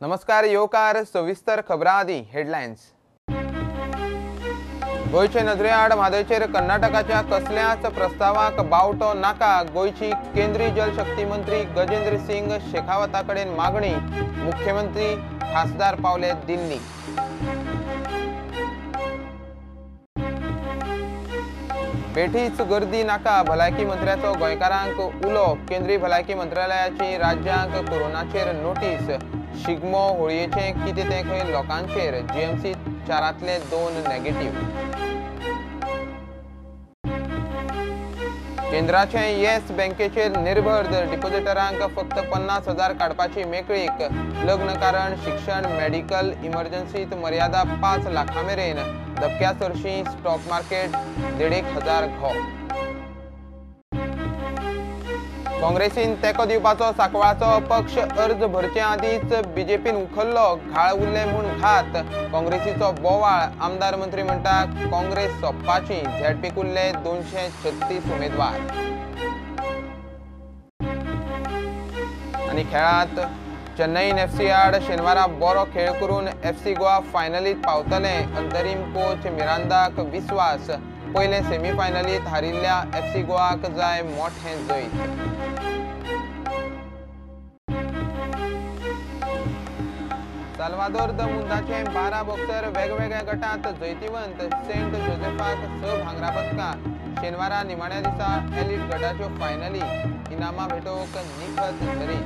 नमस्कार येवकार सविस्तर खबरां आदी हेडलायन्स। गोयचे नजरे आड म्हादयचेर कर्नाटकाच्या कसल्याच प्रस्तावाक बावटो नाका, गोयची केंद्रीय जलशक्ती मंत्री गजेंद्र सिंग शेखावता कडेन मागणी, मुख्यमंत्री खासदार पावले दिल्ली। बेठीच गर्दी नाका, भलायकी मंत्र्याचो गोंयकारांक उलो, केंद्रीय भलायकी मंत्रालयाची राज्यांक कोरोनाचेर नोटीस, शिगमो होळयेचे कितें तें खंय लोकांचेर, जीएमसी 4तले 2 नेगेटिव्ह। केंद्राचे येस बँकेचेर निर्भर, डिपॉझिटरांक फक्त 50,000 काडपाची मेकळीक, लग्न कारण शिक्षण मेडिकल इमर्जन्सीत मर्यादा 5 लाखां मेरेन, धपक्या सरशी स्टॉक मार्केट 1,500 घो। काँग्रेसीन तेको दिवपाचो सांकवाळाचो अपक्ष अर्ज भरचे आदींच बीजेपीन उखल्लो, घाळ उरले म्हूण घात, काँग्रेसीचो बोवाळ, आमदार मंत्री म्हणटा काँग्रेस सोंपपाची, झेडपीक उरले 236 उमेदवार। आनी खेळांत चेन्नईन एफसी आड शेनवारा बरो खेळ करून एफसी गोवा फायनलीत पावतले, अंतरीम कोच मिरांदाक विस्वास, पयले सेमीफायनलीत हारिल्ल्या एफसी गोवाक जाय मोठें जैत। साल्वादोर द मुंदाचे 12 बॉक्सर वेगवेगळ्या गटांत जैतिवंत, सेंट जोसेफाक 6 भांगरा पदकां, शेनवारा निमाण्या दिसा एलिट गटाच्यो फायनली, इनामां भेटोवंक निखत झरी।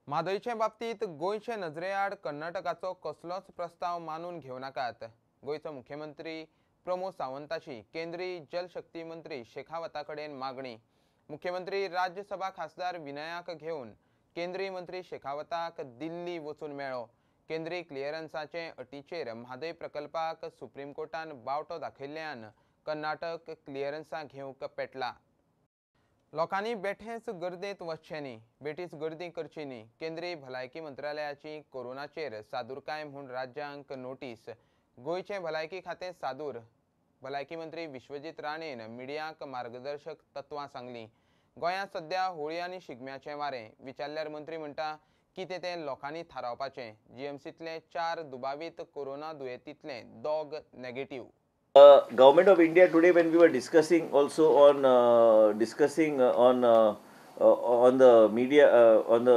म्हादयचे बाबतींत गोंयचे नजरे आड कर्नाटकाचो कसलोच प्रस्ताव मानून घेवं नाकात, गोंयचो मुख्यमंत्री प्रमोद सावंताची केंद्रीय जलशक्ती मंत्री शेखावता कडेन मागणी, मुख्यमंत्री राज्यसभा खासदार विनयाक घेवन केंद्रीय मंत्री शेखावताक दिल्ली वचून मेळ्ळो, केंद्रीय क्लियरन्साचे अटीचेर म्हादय प्रकल्पाक सुप्रीम कोर्टान बावटो दाखयिल्ल्यान कर्नाटक क्लियरन्सां घेवंक पेटला। लोकांनी बेठेच गर्देंत वचचें न्ही, बेठीच गर्दी करची न्ही, केंद्रीय भलायकी मंत्रालयाची कोरोनाचेर सादूरकाय म्हूण राज्यांक नोटीस, गोंयचे भलायकी खातें सादूर, भलायकी मंत्री विश्वजीत राणेन मिडियाक मार्गदर्शक तत्वां सांगलीं, गोंयांत सध्या होळी आनी शिगम्याचें वारें, विचारल्यार मंत्री म्हणटा कितें तें लोकांनी थारावपाचें, जीएमसींतले 4 दुबावीत कोरोना दुयेंतींतले 2 negative. Government of India today, when we were discussing also on on the media on the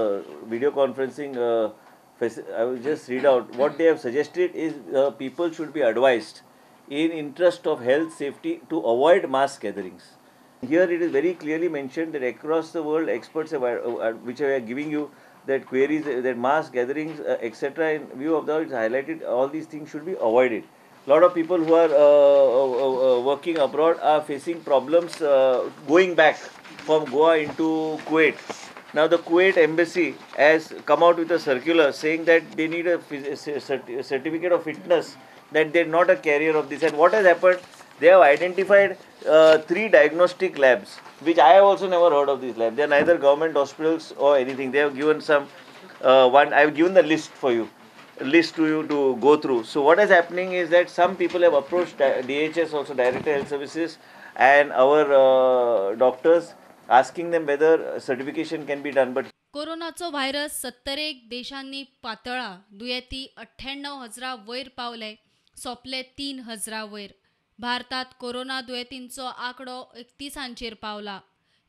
video conferencing, I will just read out what they have suggested is people should be advised in interest of health safety to avoid mass gatherings. Here it is very clearly mentioned that across the world experts have, which I am giving you, that queries that mass gatherings etc. in view of that, it's highlighted all these things should be avoided. A lot of people who are working abroad are facing problems going back from Goa into Kuwait. Now the Kuwait embassy has come out with a circular saying that they need a certificate of fitness, that they're not a carrier of this. And what has happened, they have identified 3 diagnostic labs, which I have also never heard of these labs. They are neither government hospitals or anything. They have given some one, I have given the list for you, list to you to go through. So what is happening is that some people have approached DHS, also Director Health Services, and our doctors, asking them whether certification can be done. But कोरोनाचो virus 71 देशांनी पातळा, दुयेंती 98,000 वयर पावले, सोपले 3,000 वयर। भारतात corona दुयेंतींचो आंकडो 31 पावला।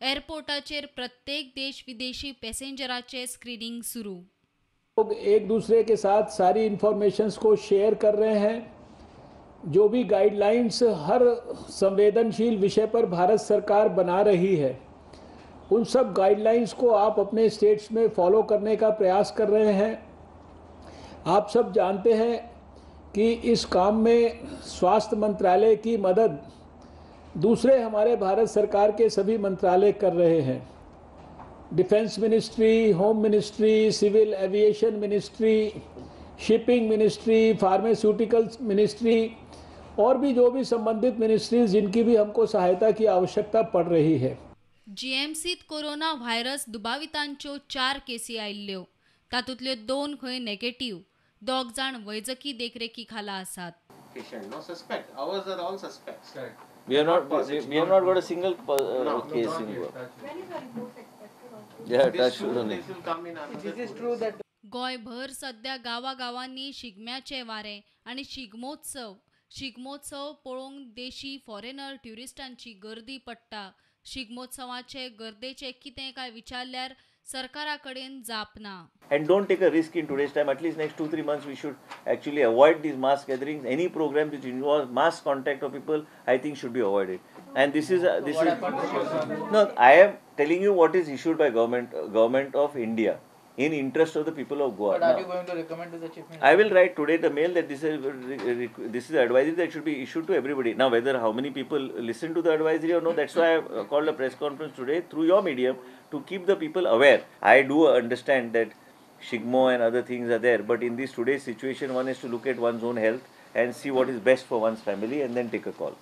एअरपोर्टाचेर प्रत्येक देश विदेशी पॅसेंजराचे स्क्रीनिंग सुरू। लोग एक दूसरे के साथ सारी इंफॉर्मेशंस को शेयर कर रहे हैं। जो भी गाइडलाइंस हर संवेदनशील विषय पर भारत सरकार बना रही है, उन सब गाइडलाइंस को आप अपने स्टेट्स में फॉलो करने का प्रयास कर रहे हैं। आप सब जानते हैं कि इस काम में स्वास्थ्य मंत्रालय की मदद दूसरे हमारे भारत सरकार के सभी मंत्रालय कर रहे हैं। Defence ministry, home ministry, civil aviation ministry, shipping ministry, pharmaceuticals ministry और भी जो भी संबंधित मिनिस्ट्रीज जिनकी भी हमको सहायता की आवश्यकता पड़ रही है। जीएमसीत कोरोना व्हायरस दुबावितांच्यो 4 केसी आयिल्ल्यो, तातूंतल्यो 2 खंय नेगेटिव्ह, 2 जाण वैजकी देखरेखी खाला आसात। Patient, no suspect. Ours are all suspects. we have not got a single case in Goa. When is the report expected? Yeah, This touch soon only. it will come in another 2 months. गोंयभर सध्या गावागावांनी शिगम्याचे वारे आणि शिगमोत्सव पळोवंक देशी foreigner ट्युरिस्टांची गर्दी पडटा. शिगमोत्सवाचे गर्देचे कितें काय विचारल्यार सरकारा कडेन जाप ना. And don't take a risk in today's time. At least next 2-3 months, we should actually avoid these mass gatherings. Any program which involves mass contact of people, I think, should be avoided. And this is no. I am telling you what is issued by government of India in interest of the people of Goa. But are you going to recommend to the Chief Minister? I will write today the mail that this is advisory that should be issued to everybody. Now, whether how many people listen to the advisory or no, that's why I called a press conference today through your medium to keep the people aware. I do understand that Shigmo and other things are there, but in this today's situation, one has to look at one's own health and see what is best for one's family and then take a call.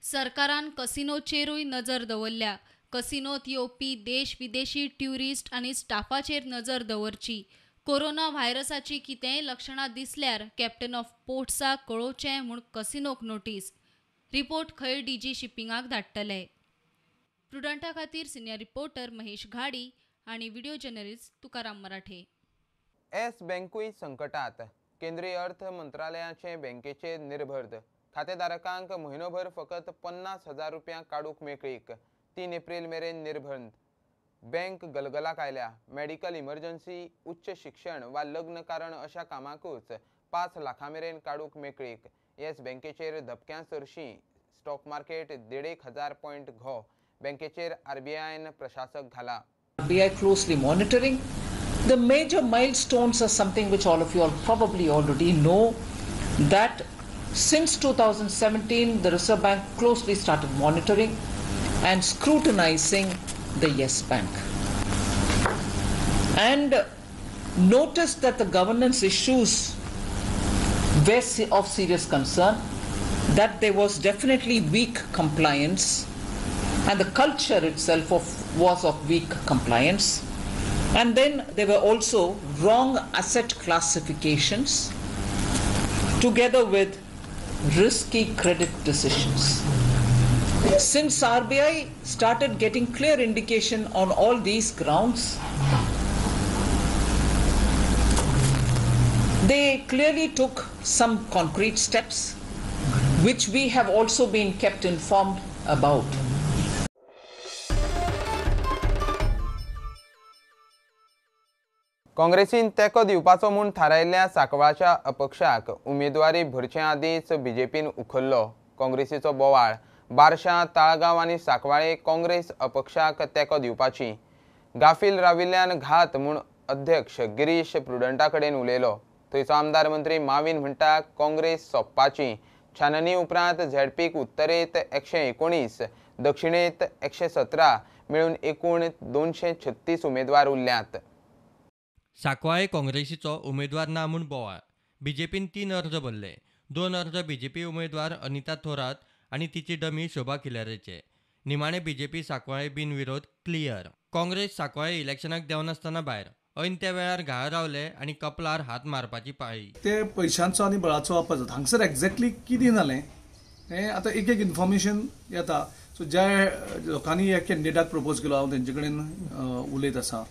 सरकारान कसिनोचेरूय नजर दवरल्या. कसिनोत येवपी देश विदेशी tourist आणि स्टाफाचेर नजर दवरची. Corona व्हायरसाची कितेंय लक्षणां दिसल्यार कॅप्टन ऑफ पोर्ट्साक कळोवचें म्हूण कसिनोक नोटीस. रिपोर्ट खंय डीजी शिपिंगाक धाडटले. प्रुडंटा खातीर सिनियर रिपोर्टर महेश घाडी आणि व्हिडिओ जर्नलिस्ट तुकाराम मराठे. येस बँकूय संकटात. केंद्रीय अर्थ मंत्रालयाचे बँकेचेर निर्बंध. खातेधारकांक म्हयनोभर फकत 50,000 रुपया काडूंक मेकळीक. 3 एप्रिल मेरेन निर्बंध. बँक गलगलाक आयल्या. मेडिकल इमर्जन्सी, उच्च शिक्षण वा लग्न कारण अशा कामाकूच 5 लाखां मेरेन काडूंक मेकळीक. येस बँकेचेर धपक्या सरशी. स्टॉक मार्केट 1,500 पॉयंट घो. बँकेचेर आरबीआयन प्रशासक घाला. RBI closely monitoring. The major milestones are something which all of you all probably already know, that since 2017 the Reserve Bank closely started monitoring and scrutinizing the Yes Bank, and noticed that the governance issues were of serious concern, that there was definitely weak compliance and the culture itself was of weak compliance, and then there were also wrong asset classifications together with risky credit decisions. Since RBI started getting clear indication on all these grounds, they clearly took some concrete steps which we have also been kept informed about. काँग्रेसीन तेको दिवपाचो म्हूण थारायल्ल्या सांकवाळच्या अपक्षाक उमेदवारी भरचे आदींच बीजेपीन उखल्लो. काँग्रेसीचो बोवाळ. बार्शा, ताळगांव आनी सांकवाळे काँग्रेस अपक्षाक तेको दिवपाची. गाफील राविल्ल्यान घात म्हूण अध्यक्ष गिरीश प्रुडंटा कडेन उलयलो. थंयचो आमदार मंत्री माविन म्हणटा काँग्रेस सोंपपाची. छाननी उपरांत झेडपीक उत्तरेत 119, दक्षिणेत 117 मेळून एकूण 236 उमेदवार उरल्यात. सांकवाळे काँग्रेसीचो उमेदवार ना म्हूण बोवाळ. बीजेपीन 3 अर्ज भरले. 2 अर्ज बीजेपी उमेदवार अनिता थोरात आनी तिची डमी शोभा किल्लारेचे. निमाणे बीजेपी सांकवाळे बिनविरोध क्लियर. काँग्रेस सांकवाळे इलेक्शनाक देवनासतना भायर. ऐन त्या वेळार घाळ रावले आनी कपलार हात मारपाची पाळी. ते पयशांचो आनी बळाचो वापर जाता. हांगसर एक्झॅक्टली कितें जालें हें आतां एक इन्फॉर्मेशन येता. सो ज्या लोकांनी ह्या कॅन्डिडेटाक प्रपोज केलो हांव तेंचे कडेन उलयत आसा.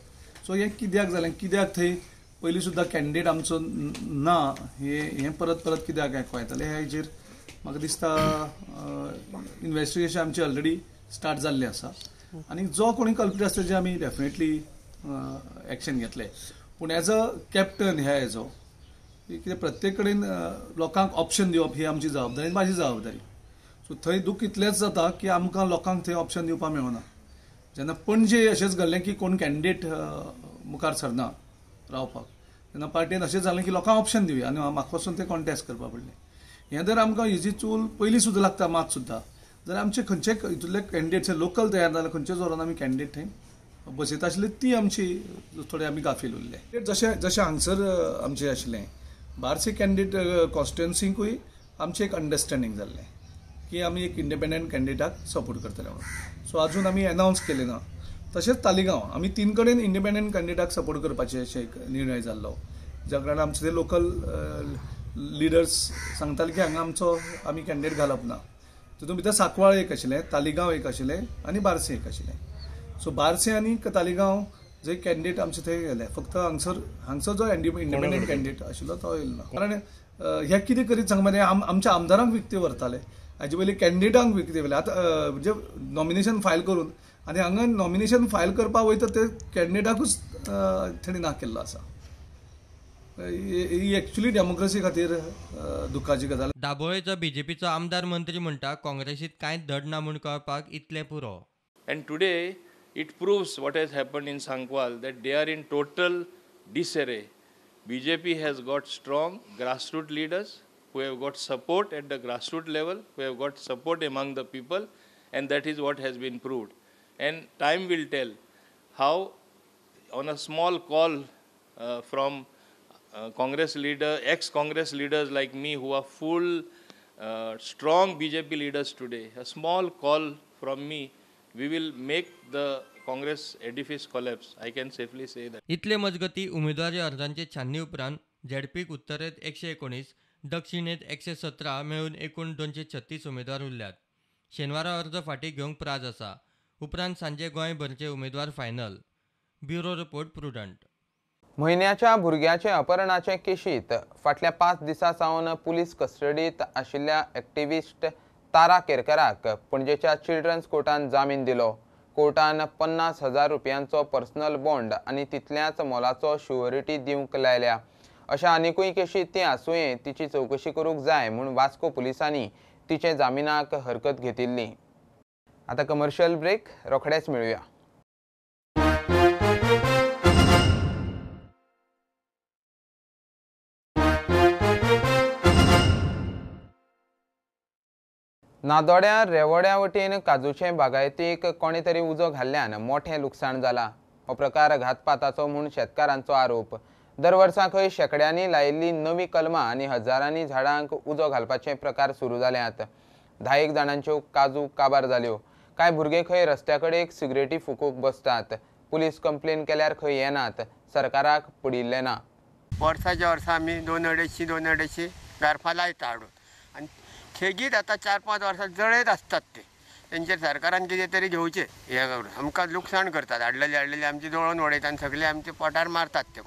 सो हें कित्याक जालें, कित्याक थंय पयलीं सुद्दां कॅन्डिडेट आमचो ना हें परत परत कित्याक आयकूं येतालें हेजेर म्हाका दिसता इन्व्हेस्टिगेशन आमची ऑलरेडी स्टार्ट जाल्लें आसा आनी जो कोणी कल्प्रीट आसा तेजे आमी डेफिनेटली एक्शन घेतले. पूण एज अ कॅप्टन ह्या हेजो कितें प्रत्येक कडेन लोकांक ऑप्शन दिवप ही आमची जबाबदारी, म्हाजी जबाबदारी. सो थंय दूख इतलेंच जाता की आमकां लोकांक थंय ऑप्शन दिवपाक मेळना. जेन्ना पणजे अशेंच घडलें की कोण कॅन्डिडेट मुखार सरना रावपाक, तेन्ना पार्टीन अशें जालें की लोकांक ऑप्शन दिवया आनी म्हाका वचून तें कॉन्टेस्ट करपाक पडलें. हें जर आमकां हेजी चूल पयलीं सुद्दां लागता मात सुद्दां जाल्यार आमचे खंयचे हितूंतले कॅन्डिडेट्स लोकल तयार जाल्यार खंयचे जोरान आमी कॅन्डिडेट थंय बसयता आशिल्ले ती आमची थोडे आमी गाफील उरले. जशें हांगसर आमचें आशिल्लें बारसे कॅन्डिडेट कॉन्स्टिट्युएन्सीकूय आमचें एक अंडरस्टँडींग जाल्लें की आमी एक इंडिपेंडंट कॅन्डिडेटाक सपोर्ट करतले म्हणून. सो आजून आमी अनावन्स केलें ना. तशेंच तालिगांव आमी 3 कडेन इंडिपेंडंट कॅन्डिडेटाक सपोर्ट करपाचे अशें एक निर्णय जाल्लो. ज्या कारणान आमचे ते लोकल लिडर्स सांगताले की हांगा आमी कॅन्डिडेट घालप ना. तितून भितर सांकवाळ एक आशिल्लें, तालिगांव एक आशिल्लें आनी बारसे एक आशिल्लें. सो बारसे आनी तालिगांव जे कॅन्डिडेट आमचे थंय गेले फक्त हांगसर जो इंडिपेंडंट कॅन्डिडेट आशिल्लो तो येयलो ना. कारण हे कितें करीत सांग मरे आमच्या आमदारांक विकते व्हरताले हाजे पयलीं कॅन्डिडेटांक विकते व्हरले. आतां म्हणजे नॉमिनेशन फायल करून आनी हांगा नॉमिनेशन फायल करपाक वयता ते कॅन्डिडेटाकूच तेणी ना केल्लो आसा. ही एक्चुअली डेमोक्रेसी खातीर दुखाची गजाल. दाबोळेचो बीजेपीचो आमदार मंत्री म्हणटा काँग्रेसीत कांयच धड ना म्हूण कळपाक इतलें पुरो. And today it proves what has happened in Sankwal, that they are in total disarray. BJP has got strong grassroots leaders who have got support at the grassroots level, who have got support among the people, and that is what has been proved. And time will tell how on a small call from Congress leader, ex-Congress leaders like me who are full strong BJP leaders today, a small call from me, we will make the Congress edifice collapse. I can safely say that. इतले मजगती उमेदवारी अर्जांचे छाननी उपरांत झेडपीक उत्तरेत 119, दक्षिणेत 117 मेळून एकूण 236 उमेदवार उरल्यात. शेनवारा अर्ज फाटीं घेवंक प्राज आसा. उपरांत सांजे गोंयभरचे उमेदवार फायनल. Bureau report prudent. म्हयन्याच्या भुरग्याचे अपहरणाचे केशीत फाटल्या 5 दिसां सावन पुलीस कस्टडीत आशिल्ल्या एक्टिव्हिस्ट तारा केरकराक पणजेच्या चिल्ड्रन्स कोर्टान जामीन दिलो. कोर्टान 50,000 रुपयांचो पर्सनल बॉन्ड आनी तितल्याच मोलाचो शुअरिटी दिवंक लायल्या. अशा आनीकूय केशीत ती आसूंये तिची चवकशी करूंक जाय म्हूण वास्को पुलिसांनी तिचे जामिनाक हरकत घेतिल्ली. आतां कमर्शियल ब्रेक रोखडेच मेळुया. नादोड्या रेवड्या वटेन काजूचे बागायतीक कोणे तरी उजो घाल्ल्यान मोठें लुकसाण जालां. हो प्रकार घातपाताचो म्हूण शेतकारांचो आरोप. दर वर्सा खंय शेकड्यांनी लायिल्लीं नवीं कलमां आनी हजारांनी झाडांक उजो घालपाचे प्रकार सुरू जाल्यात. 10 जाणांच्यो काजू काबार जाल्यो. कांय भुरगे खंय रस्त्याकडेक सिगरेटी फुकूंक बसतात. पुलीस कंप्लेन केल्यार खंय येनात. सरकाराक पडिल्ले ना. वर्साच्या वर्सा आमी 200-250 गारफा लायता हाडून आनी खेगीत आतां 4-5 वर्सां जळयत आसतात ते. तेंचेर सरकारान कितें तरी घेवचें. हे आमकां लुकसाण करतात. हाडलेले आमची जळोवन उडयतात आनी सगळे आमचे पोटार मारतात ते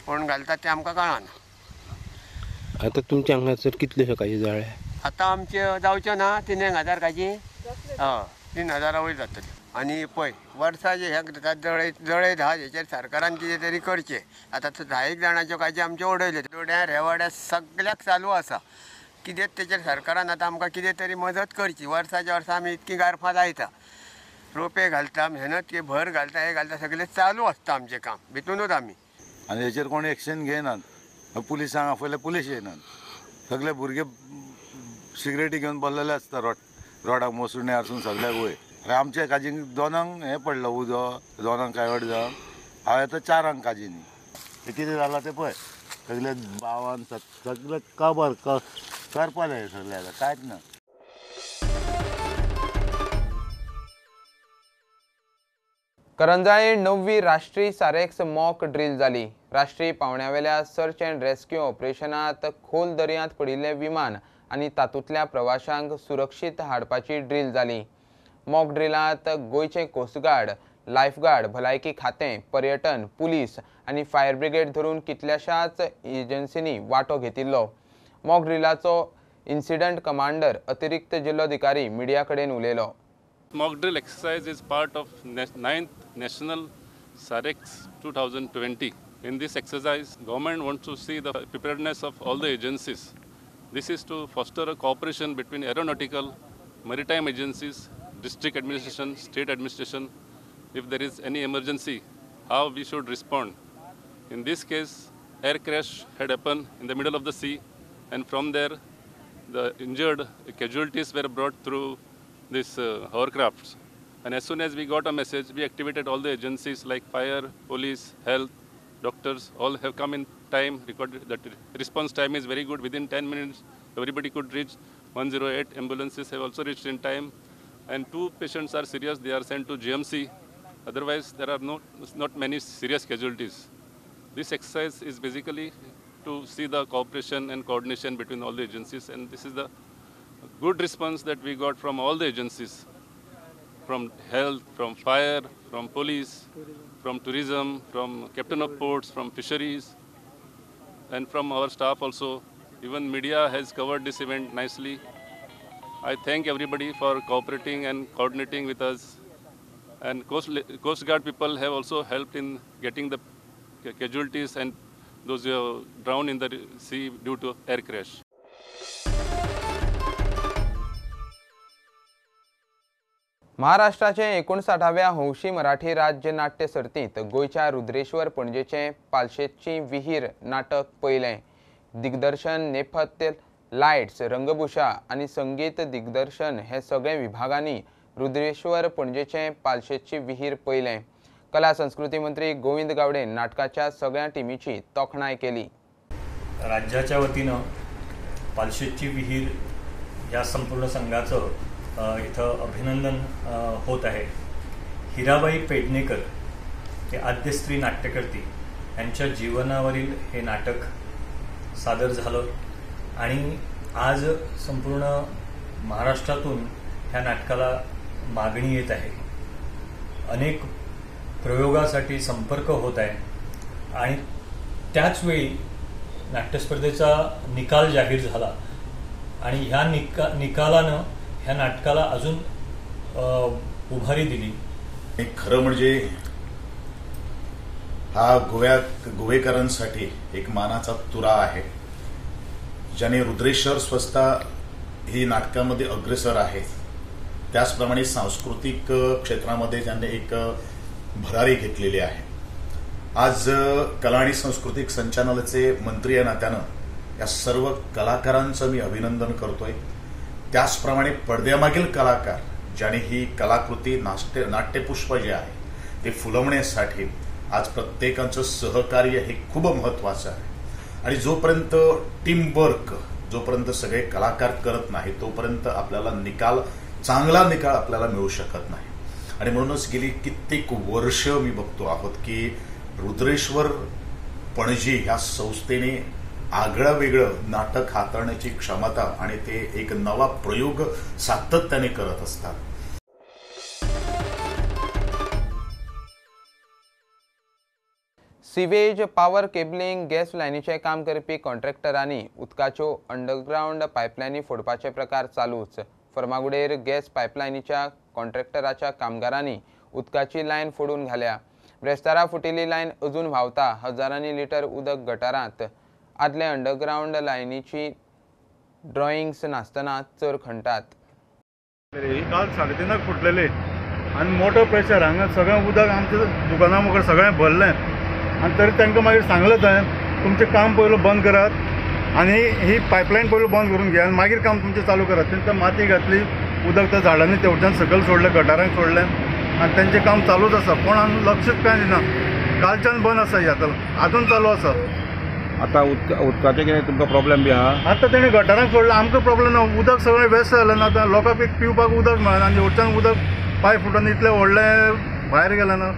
कोण घालतात ते आमकां कळना. आतां तुमच्या हांगासर कितले सकाळचे जाळे? आतां आमचे जावचे ना 3,000 काजी. 3,000 वयर जातली. आनी पळय वर्साचे हे करतात जळयत आहा हेचेर सरकारान कितें तरी करचें. आतां 10 जाणांच्यो काजी आमचे उडयले. दोड्या रेवाड्या सगळ्याक चालू आसा. कितें तेचेर सरकारान आतां आमकां कितें तरी मदत करची. वर्साच्या वर्सा आमी इतकी गारफा लायता, रोपे घालता, मेहनत भर घालता, हे घालता, सगळें चालू आसता आमचें काम. भितूनूच आमी. आनी हेचेर कोण एक्शन घेयनात. पुलिसांक आपयल्यार पुलीस येयनात. सगळे भुरगे सिगरेटी घेवन बसलेले आसता रोडाक मोसुण्या आसून सगळ्याक वयर. आमच्या काजींक 2 हें पडलो उजो, 2 कायवड जावन हांव येता 4 काजींनी. हे कितें जालां तें पळय. सगळे भावान सगळे कबर करपाले सगळे आतां कांयच ना. करंजाळी 9वी राष्ट्रीय सारेक्स मॉक ड्रील जाली. राष्ट्रीय पावंड्यावेल्या सर्च अँड रेस्क्यू ऑपरेशनात खोल दर्यांत पडिल्लें विमान आनी तातूंतल्या प्रवाशांक सुरक्षीत हाडपाची ड्रील जाली. मॉक ड्रिलांत गोंयचे कोस्टगार्ड, लायफगार्ड, भलायकी खातें, पर्यटन, पुलीस आनी फायर ब्रिगेड धरून कितल्याशाच एजन्सींनी वांटो घेतिल्लो. मॉक ड्रिलाचो इन्सिडंट कमांडर अतिरिक्त जिल्लोधिकारी मिडिया कडेन उलयलो. Mock drill exercise is part of 9th National SAREX 2020. In this exercise, government wants to see the preparedness of all the agencies. This is to foster a cooperation between aeronautical, maritime agencies, district administration, state administration. If there is any emergency, how we should respond. In this case, air crash had happened in the middle of the sea, and from there, the injured casualties were brought through these hovercrafts. And as soon as we got a message, we activated all the agencies like fire, police, health, doctors, all have come in time. Recorded that response time is very good. Within 10 minutes, everybody could reach. 108 ambulances have also reached in time. And 2 patients are serious. They are sent to GMC. Otherwise, there are not many serious casualties. This exercise is basically to see the cooperation and coordination between all the agencies. And this is the good response that we got from all the agencies. from health, from fire, from police, from tourism, from captain of ports, from fisheries, and from our staff also. Even media has covered this event nicely. I thank everybody for cooperating and coordinating with us. And Coast Guard people have also helped in getting the casualties and those who have drowned in the sea due to air crash. महाराष्ट्राचे 59व्या हौशी मराठी राज्य नाट्य सर्तीत गोयच्या रुद्रेश्वर पणजेचे पालशेची विहीर नाटक पयलें. दिग्दर्शन, नेपथ्य, लायट्स, रंगभूषा आणि संगीत दिग्दर्शन हे सगळे विभागांनी रुद्रेश्वर पणजेचे पालशेची विहीर पयलें. कला संस्कृती मंत्री गोविंद गावडे नाटकाच्या सगळ्या टीमीची तोखणाय केली. राज्याच्या वतीनं पालशेची विहीर या संपूर्ण संघाचं इथं अभिनंदन होत आहे. हिराबाई पेडणेकर हे आद्य स्त्री नाट्यकर्ती यांच्या जीवनावरील हे नाटक सादर झालं आणि आज संपूर्ण महाराष्ट्रातून ह्या नाटकाला मागणी येत आहे. अनेक प्रयोगासाठी संपर्क होत आहे आणि त्याचवेळी नाट्यस्पर्धेचा निकाल जाहीर झाला आणि ह्या निकालानं ह्या नाटकाला अजून उभारी दिली. खरं म्हणजे हा गोवेकरांसाठी एक मानाचा तुरा आहे. ज्याने रुद्रेश्वर स्वस्ता ही नाटकामध्ये अग्रेसर आहेत, त्याचप्रमाणे सांस्कृतिक क्षेत्रामध्ये ज्यांनी एक भरारी घेतलेली आहे. आज कला आणि सांस्कृतिक संचालनालयाचे मंत्री या नात्यानं या सर्व कलाकारांचं मी अभिनंदन करतोय. त्याचप्रमाणे पडद्यामागील कलाकार ज्याने ही कलाकृती नाट्यपुष्प जे आहे ते फुलवण्यासाठी आज प्रत्येकाचं सहकार्य हे खूप महत्वाचं आहे. आणि जोपर्यंत टीमवर्क, जोपर्यंत सगळे कलाकार करत नाही तोपर्यंत आपल्याला चांगला निकाल आपल्याला मिळू शकत नाही. आणि म्हणूनच गेली कित्येक वर्ष मी बघतो आहोत की रुद्रेश्वर पणजी ह्या संस्थेने आगळं वेगळं नाटक हाताळण्याची क्षमता आणि ते एक नवा प्रयोग सातत्याने करत असतात. सिवेज, पॉवर केबलिंग, गॅस लायनीचे काम करपी कॉन्ट्रॅक्टरांनी उदकाच्यो अंडरग्राउंड पायपलायनी फोडपाचे प्रकार चालूच. फर्मागुडेर गॅस पायपलायनीच्या कॉन्ट्रॅक्टराच्या कामगारांनी उदकाची लायन फोडून घाल्या. ब्रेस्तारा फुटिल्ली लायन अजून व्हांवता. हजारांनी लिटर उदक गटारांत. आदले अंडरग्राउंड लायनीची ड्रॉइंग्स नासतना चर खणटात. काल 3:30 फुटलेले आणि मोठं प्रेशर हांगा सगळें उदक आमच्या दुकाना मुखार सगळें भरलें आणि तरी तांकां मागीर सांगलें थंय तुमचें काम पयलो बंद करात आणि ही पायपलायन पयलो बंद करून घे आणि मागीर काम तुमचें चालू करात. तेंकां माती घातली, उदक त्या झाडांनी तेवट्यान सकयल सोडलें, गटारांक सोडलें आणि तेंचें काम चालूच आसा. कोण लक्षच कांय दिना. कालच्यान बंद आसा ही आजून चालू आसा. आता उदकाचे कितें तुमकां प्रॉब्लेम बी आहा? आतां तेणी गटारांक सोडलां, आमकां प्रॉब्लेम ना. उदक सगळें वेस्ट जालें ना. आतां लोकांक पिवपाक उदक मेळना आनी वरच्यान उदक पायप फुटोवन इतलें व्हडलें भायर गेलें ना.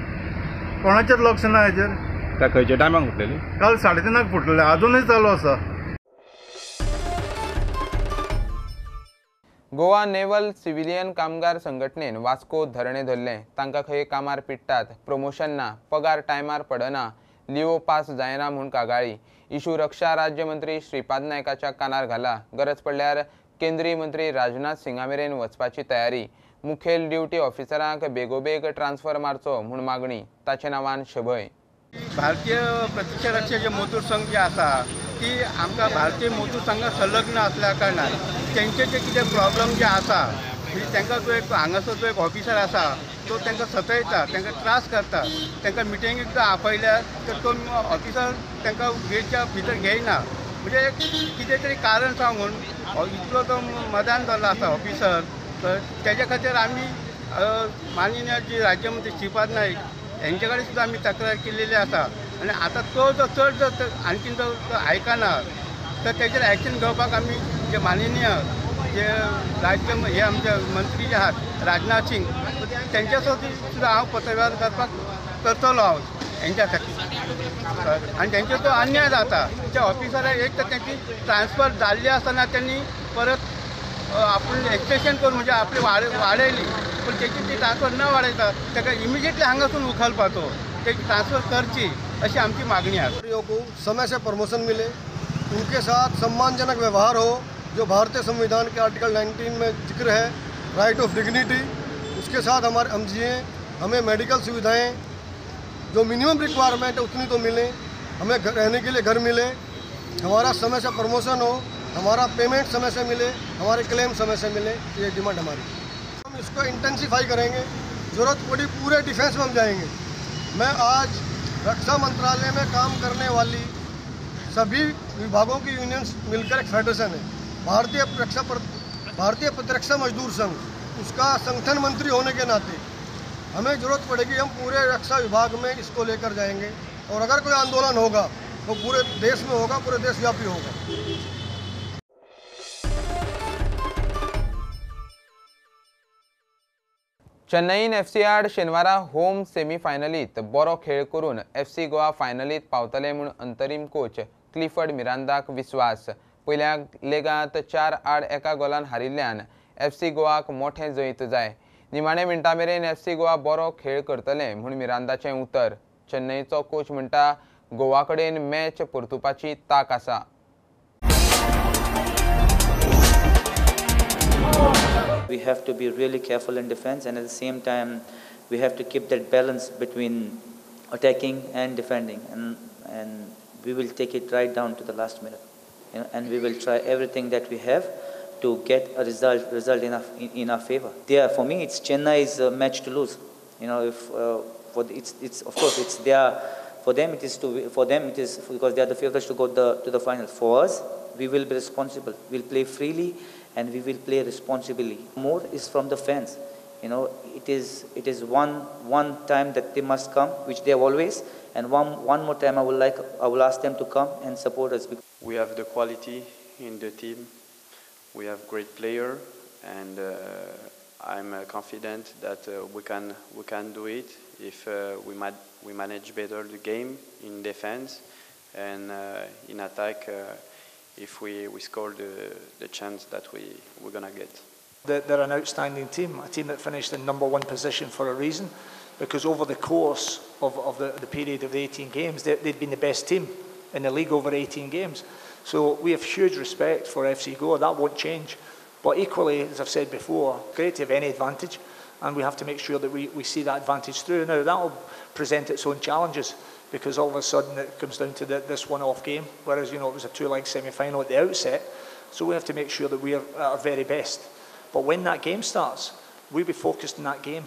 कोणाचेच लक्ष ना हेजेर. त्या खंयच्या टायमाक फुटलेली? काल 3:30 फुटलेलें, अजूनय चालू आसा. गोवा नेवल सिव्हिलियन कामगार संघटनेन वास्को धरणे धरले. तांकां खंय कामार पिट्टात, प्रमोशन ना, पगार टायमार पडना, लिओ पास जायना म्हूण कागाळी. इशू रक्षा राज्यमंत्री श्रीपाद नायकाच्या कानार घाला. गरज पडल्यार केंद्रीय मंत्री राजनाथ सिंगा मेरेन वचपाची तयारी. मुखेल ड्युटी ऑफिसरांक बेगोबेग ट्रान्सफर मारचो म्हूण मागणी. ताचे नांवान शभय. भारतीय प्रतिक्षा रक्षा जे मजूर संघ जे आसा ती आमकां भारतीय मजूर संघाक संलग्न असल्या कारणान तेंचे जे कितें प्रॉब्लेम जे आसा म्हणजे तांकां जो एक हांगासर जो एक ऑफिसर आसा तो तांकां सतयता, तांकां त्रास करता. तांकां मिटिंगेक जर आपयल्यार तर तो ऑफिसर तांकां गेटच्या भितर घेयना. म्हणजे कितें तरी कारण सांगून इतलो तो मदान जाल्लो आसा ऑफिसर. तर तेज्या खातीर आमी माननीय जी राज्यमंत्री श्रीपाद नाईक यांचे कडेन सुद्दां आमी तक्रार केलेली आसा आनी आतां तो जो चड जर आणखीन जो आयकना तर तेजेर एक्शन घेवपाक आमी जे माननीय जे राज्य हे आमचे मंत्री जे आहात राजनाथ सिंग त्यांच्या सुद्दां हांव पत्रव्यवहार करतलो हांव हेंच्या खातीर. आनी तेंचो तो अन्याय जाता. त्या ऑफिसराक एक तर त्यांची ट्रान्सफर जाल्ली आसतना त्यांनी परत आपण एक्सटेंशन करून म्हणजे आपली वाडयली पण त्याची ती ट्रान्सफर न वाढयता ताका इमिजिएटली हांगासून उखलपाचो त्याची ट्रान्सफर करची अशी आमची मागणी आहे। को समय से प्रमोशन मिले, उनके साथ सम्मानजनक व्यवहार हो, जो भारतीय संविधान के आर्टिकल 19 में जिक्र है, राइट ऑफ डिग्निटी, उसके साथ हम जिए, हमें मेडिकल सुविधाएं जो मिनिमम रिक्वायरमेंट है उतनी तो मिले, हमें रहने के लिए घर मिले, हमारा समय से प्रमोशन हो, हमारा पेमेंट समय से मिले, हमारे क्लेम समय से मिले, ये डिमांड हमारी। हम इसको इंटेंसिफाई करेंगे, ज़रूरत पड़ी पूरे डिफेंस में हम जाएंगे। मैं आज रक्षा मंत्रालय में काम करने वाली सभी विभागों की यूनियंस मिलकर एक फेडरेशन है, भारतीय प्रतिरक्षा मजदूर संघ, उसका संगठन मंत्री होने के नाते हमें ज़रूरत पड़ेगी, हम पूरे रक्षा विभाग में इसको लेकर जाएंगे और अगर कोई आंदोलन होगा तो पूरे देश में होगा, पूरे देशव्यापी होगा। चेन्नईन एफसी आड शेनवारा होम सेमीफायनलीत बरो खेळ करून एफसी गोवा फायनलीत पावतले म्हूण अंतरीम कोच क्लिफर्ड मिरांदाक विस्वास। पयल्या लेगांत 4-1 गोलान हारिल्ल्यान एफसी गोवाक मोठें जैत जाय। निमाणे मिनटां मेरेन एफसी गोवा बरो खेळ करतले म्हूण मिरांदाचें उतर। चेन्नईचो कोच म्हणटा गोवा कडेन मॅच परतुपाची ताक आसा। We have to be really careful in defense, and at the same time we have to keep that balance between attacking and defending, and we will take it right down to the last minute, and we will try everything that we have to get a result in our favor. There, for me, it's Chennai's match to lose. If it's of course it's their, for them it is because they are the favorites to go to the final. For us, we will be responsible. We'll play freely and we will play responsibly. More is from the fans. It is one time that they must come, which they have always, and one more time I will ask them to come and support us. We have the quality in the team. We have great player, and I'm confident that we can do it if we manage better the game in defense and in attack. If we score the chance that we're gonna get. They're an outstanding team, a team that finished in #1 position for a reason, because over the course of the period of the 18 games, they'd been the best team in the league over 18 games. So we have huge respect for FC Goa. That won't change. But equally, as I've said before, great to have any advantage, and we have to make sure that we see that advantage through. Now that will present its own challenges, because all of a sudden it comes down to this one-off game, whereas it was a two-leg semi-final at the outset. So we have to make sure that we are at our very best. But when that game starts, we'll be focused on that game.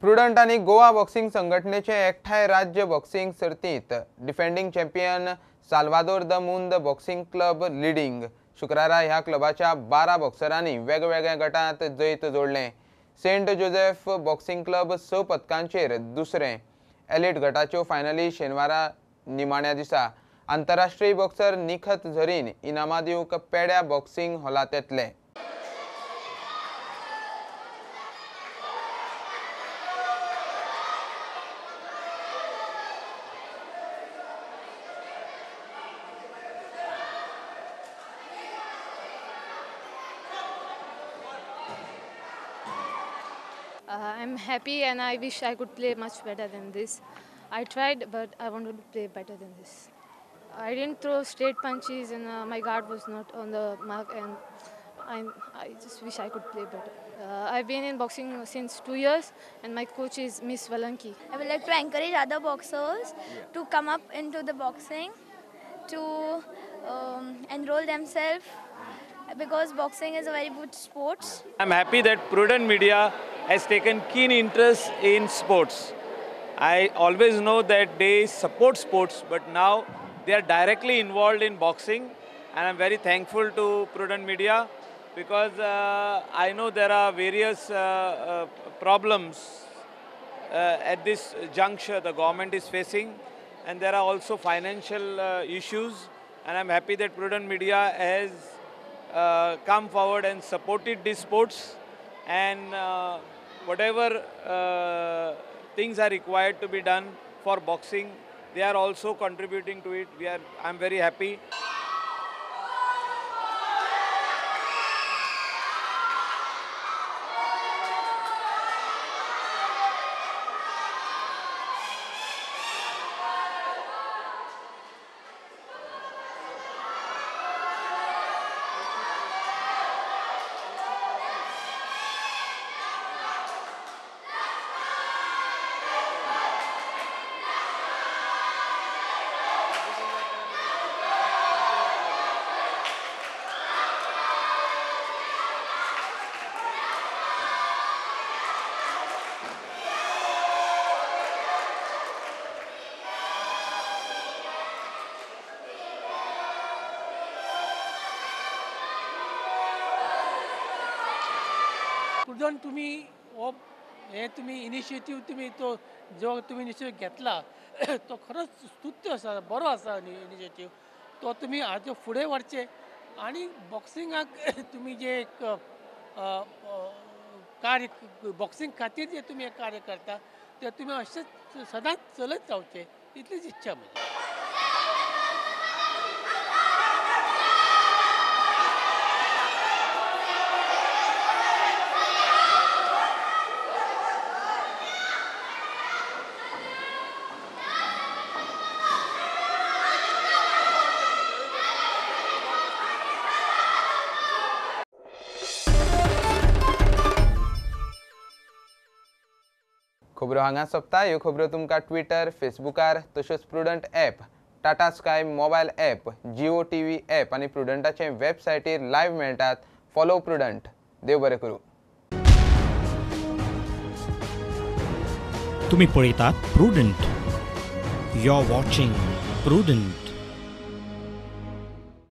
Prudent आणि Goa boxing संघटनेचे एकठांय राज्य boxing सर्तींत defending champion Salvador do Mundo boxing club leading शुक्रारा ह्या क्लबाच्या 12 बॉक्सरांनी वेगवेगळ्या गटांत जैत जोडलें। सेंट जोसेफ बॉक्सिंग क्लब 6 पदकांचेर दुसरें। एलिट गटाच्यो फायनली शेनवारा निमाण्या दिसा आंतरराष्ट्रीय बॉक्सर निखत झरीन इनामां दिवंक पेड्या बॉक्सिंग हॉलांत येतले। I'm happy and I wish I could play much better than this. I tried, but I wanted to play better than this. I didn't throw straight punches and my guard was not on the mark, and I just wish I could play better. I've been in boxing since 2 years and my coach is Miss Valanki. I would like to encourage other boxers to come up into the boxing, to enroll themselves, because boxing is a very good sport. I'm happy that Prudent Media has taken keen interest in sports. I always know that they support sports, but now they are directly involved in boxing, and I'm very thankful to Prudent Media, because I know there are various problems at this juncture the government is facing, and there are also financial issues, and I'm happy that Prudent Media has come forward and supported these sports, and whatever things are required to be done for boxing, they are also contributing to it. I'm very happy. Prudent तुम्ही हो हे तुम्ही initiative तुम्ही तो जो तुम्ही initiative घेतला तो खरोच स्तुत्य आसा, बरो आसा इनिशिएटीव. तो तुम्ही हाजे फुडें व्हरचे आनी बॉक्सिंगाक तुम्ही जे एक कार्य बॉक्सिंग खातीर जे तुम्ही कार्य करता ते तुम्ही अशेंच सदांच चलत रावचे इतलीच इच्छा म्हजी. खबरो हांगा सोंपता. ह्यो खबरो तुमकां ट्विटर, फेसबुकार तशेंच Prudent app, Tata Sky mobile app, Jio TV app आनी प्रुडंटाचे वेबसायटीर लायव्ह मेळटात. Follow Prudent. देव बरें करूं. तुम्ही पळयतात Prudent. You are watching prudent.